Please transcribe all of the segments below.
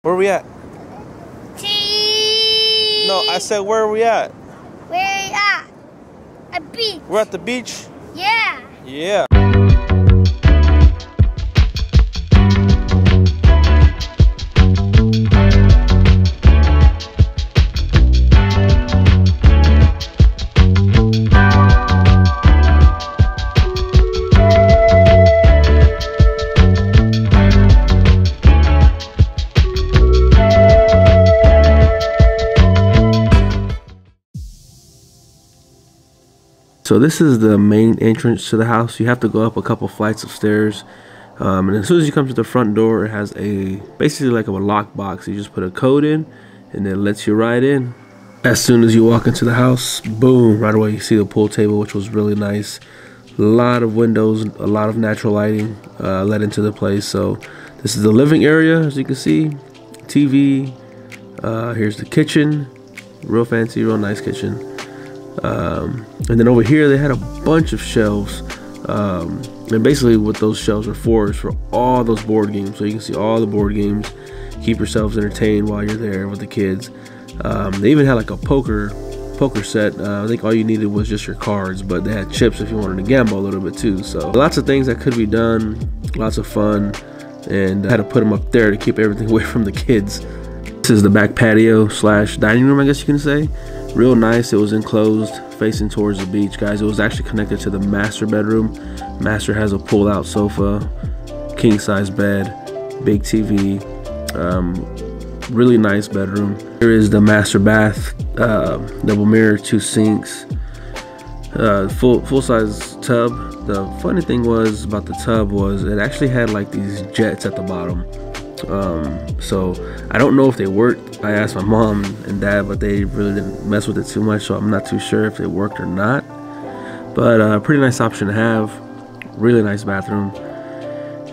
Where are we at? No, I said where are we at? We're at a beach. We're at the beach? Yeah. Yeah. So this is the main entrance to the house. You have to go up a couple flights of stairs, and as soon as you come to the front door, it has basically like a lock box. You just put a code in and it lets you right in. As soon as you walk into the house, boom, right away you see the pool table, which was really nice. A lot of windows, a lot of natural lighting let into the place. So this is the living area, as you can see. TV, here's the kitchen, real fancy, real nice kitchen. And then over here they had a bunch of shelves, and basically what those shelves are for is for all those board games. So you can see all the board games, keep yourselves entertained while you're there with the kids. They even had like a poker set. I think all you needed was just your cards, but they had chips if you wanted to gamble a little bit too. So lots of things that could be done, lots of fun, and I had to put them up there to keep everything away from the kids. This is the back patio slash dining room, I guess you can say. Real nice. It was enclosed, facing towards the beach, guys. It was actually connected to the master bedroom. Master has a pull-out sofa, king size bed, big TV, really nice bedroom. Here is the master bath, double mirror, 2 sinks, full size tub. The funny thing was about the tub was it actually had like these jets at the bottom. So I don't know if they worked. I asked my mom and dad, but they really didn't mess with it too much, so I'm not too sure if they worked or not. But a pretty nice option to have. Really nice bathroom.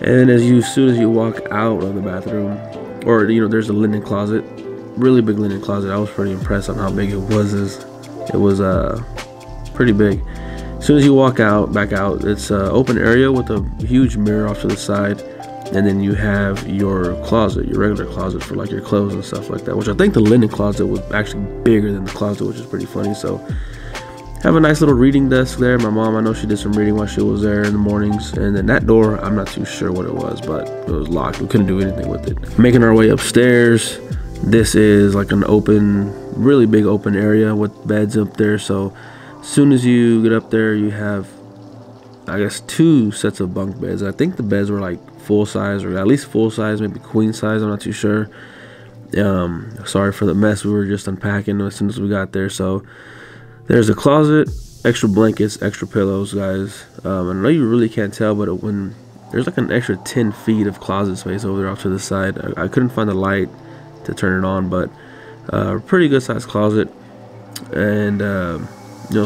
And as soon as you walk out of the bathroom, or there's a linen closet, really big linen closet. I was pretty impressed on how big it was. It was pretty big. As soon as you walk back out, it's an open area with a huge mirror off to the side. And then you have your closet, your regular closet for like your clothes and stuff like that, which I think the linen closet was actually bigger than the closet, which is pretty funny. So have a nice little reading desk there. My mom, I know she did some reading while she was there in the mornings. And then that door, I'm not too sure what it was, but it was locked. We couldn't do anything with it. Making our way upstairs, this is like an open, really big open area with beds up there. So as soon as you get up there, you have, I guess, 2 sets of bunk beds. I think the beds were like full size, or at least full size, maybe queen size, I'm not too sure. Sorry for the mess, we were just unpacking as soon as we got there. So there's a closet, extra blankets, extra pillows, guys. I know you really can't tell, but when there's like an extra 10 feet of closet space over there off to the side. I couldn't find the light to turn it on, but pretty good sized closet. And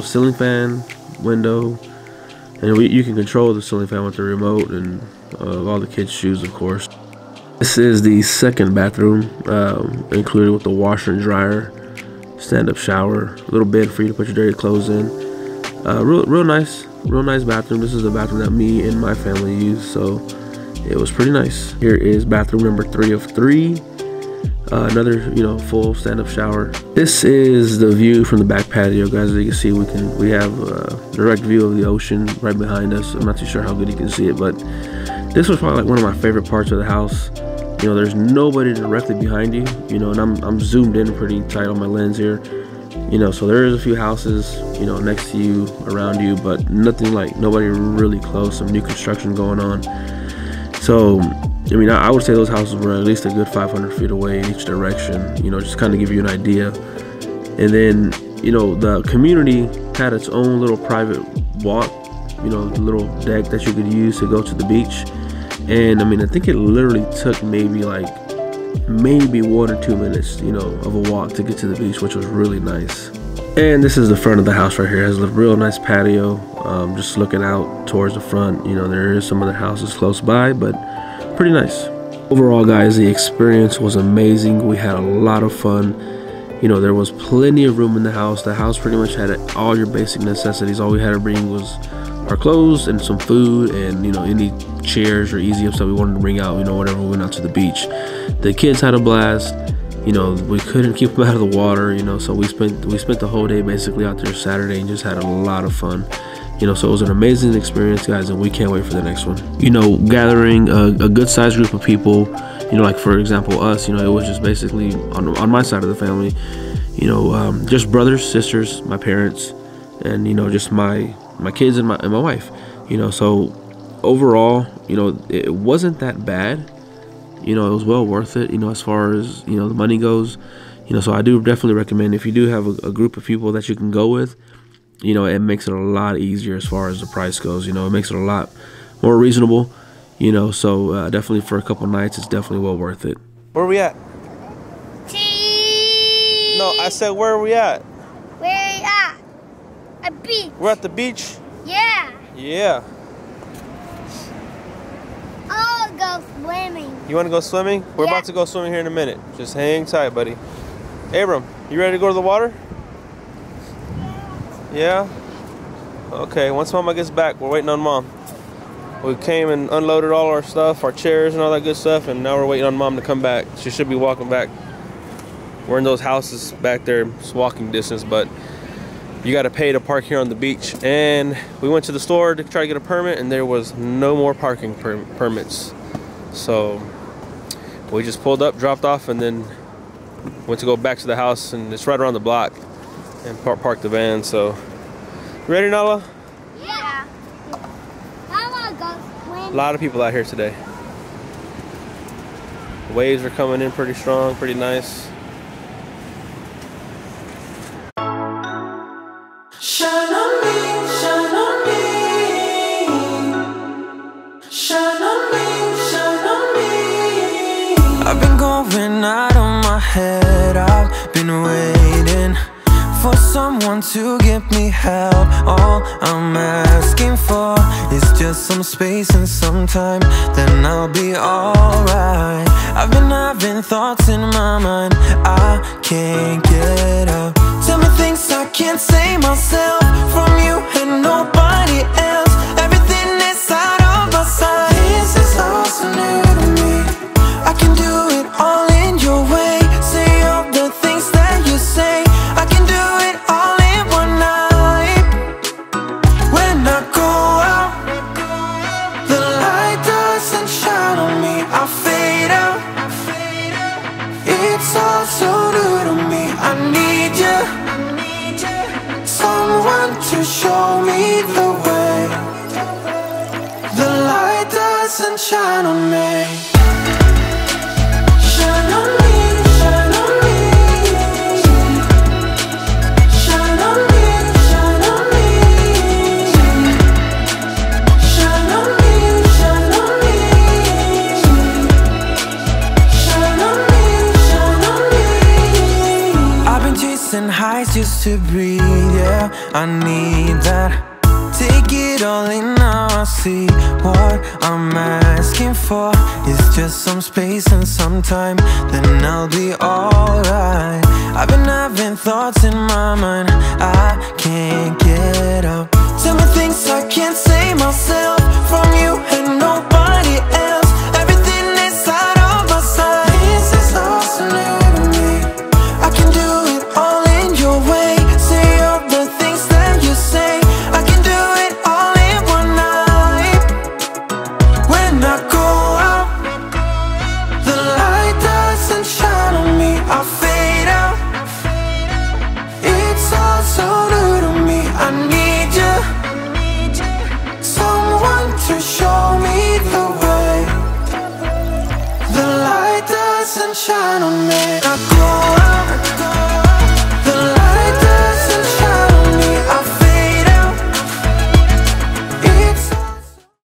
ceiling fan, window, and you can control the ceiling fan with the remote, and all the kids' shoes, of course. This is the second bathroom, included with the washer and dryer, stand-up shower, little bed for you to put your dirty clothes in. Real nice bathroom. This is the bathroom that me and my family use, so it was pretty nice. Here is bathroom number 3 of 3. Another full stand-up shower. This is the view from the back patio, guys. As you can see, we have a direct view of the ocean right behind us. I'm not too sure how good you can see it, but this was probably like one of my favorite parts of the house. There's nobody directly behind you, and I'm zoomed in pretty tight on my lens here. So there is a few houses, next to you, around you, but nothing like, nobody really close. Some new construction going on. So I would say those houses were at least a good 500 feet away in each direction, just kind of give you an idea. And then, the community had its own little private walk, little deck that you could use to go to the beach. And I think it literally took maybe 1 or 2 minutes, of a walk to get to the beach, which was really nice. And this is the front of the house right here. It has a real nice patio, just looking out towards the front. There is some other houses close by, but pretty nice. Overall, guys, the experience was amazing. We had a lot of fun. You know, there was plenty of room in the house. The house pretty much had all your basic necessities. All we had to bring was our clothes and some food, and you know, any chairs or easy up stuff we wanted to bring out, you know, whatever we went out to the beach. The kids had a blast. You know, we couldn't keep them out of the water, you know, so we spent the whole day basically out there Saturday and just had a lot of fun. You know, so it was an amazing experience, guys, and we can't wait for the next one. You know, gathering a good sized group of people, you know, like for example us, you know, it was just basically on my side of the family, you know, just brothers, sisters, my parents, and you know, just my kids and my wife. You know, so overall, you know, it wasn't that bad. You know, it was well worth it, you know, as far as, you know, the money goes. You know, so I do definitely recommend, if you do have a group of people that you can go with, you know, it makes it a lot easier as far as the price goes. You know, it makes it a lot more reasonable, you know, so definitely for a couple nights, it's definitely well worth it. Where are we at? No, I said, where are we at? Where at? A beach. We're at the beach? Yeah. Yeah. I'll go swimming. You want to go swimming? We're Yeah. about to go swimming here in a minute. Just hang tight, buddy. Abram, you ready to go to the water? Yeah? Okay, once Mama gets back, we're waiting on Mom. We came and unloaded all our stuff, our chairs and all that good stuff, and now we're waiting on Mom to come back. She should be walking back. We're in those houses back there, it's walking distance, but you got to pay to park here on the beach. And we went to the store to try to get a permit, and there was no more parking permits. So we just pulled up, dropped off, and then went to go back to the house, and it's right around the block, and parked the van. So ready, Nala? Yeah. I want to go A swimming. lot of people out here today. The waves are coming in pretty strong, pretty nice. Shine on me, shine on me. Shine on me, shine on me. I've been going out of my head. I've been waiting for someone to give me help. All I'm asking for is just some space and some time, then I'll be alright. I've been having thoughts in my mind I can't get out. Tell me things I can't say myself, from you and nobody else. Everything is out of my sight. This is all so new to me. I can do it all in your way. Say all the things that you say. I can do it all in one night. When I go out, the light doesn't shine on me. I fade out. It's all so new to me. I need you, someone to show me the way. The light doesn't shine on me. Shine on me, shine on me. Shine on me, shine on me. Shine on me, shine on me. Shine on me, shine on me. I've been chasing highs just to breathe, yeah, I need that. Take it all in now, I see what I'm asking for is just some space and some time, then I'll be alright. I've been having thoughts in my mind I can't get out. Tell me things I can't say myself, from you and nobody else. Everything is out of my sight. This is all so new to me. I can do it all in your way. Say all the things that you say. I can do it all in one night. When I go out, the light doesn't shine on me. I fade out. It's all so new to me. I need you, someone to show me the way. The light doesn't shine on me. I go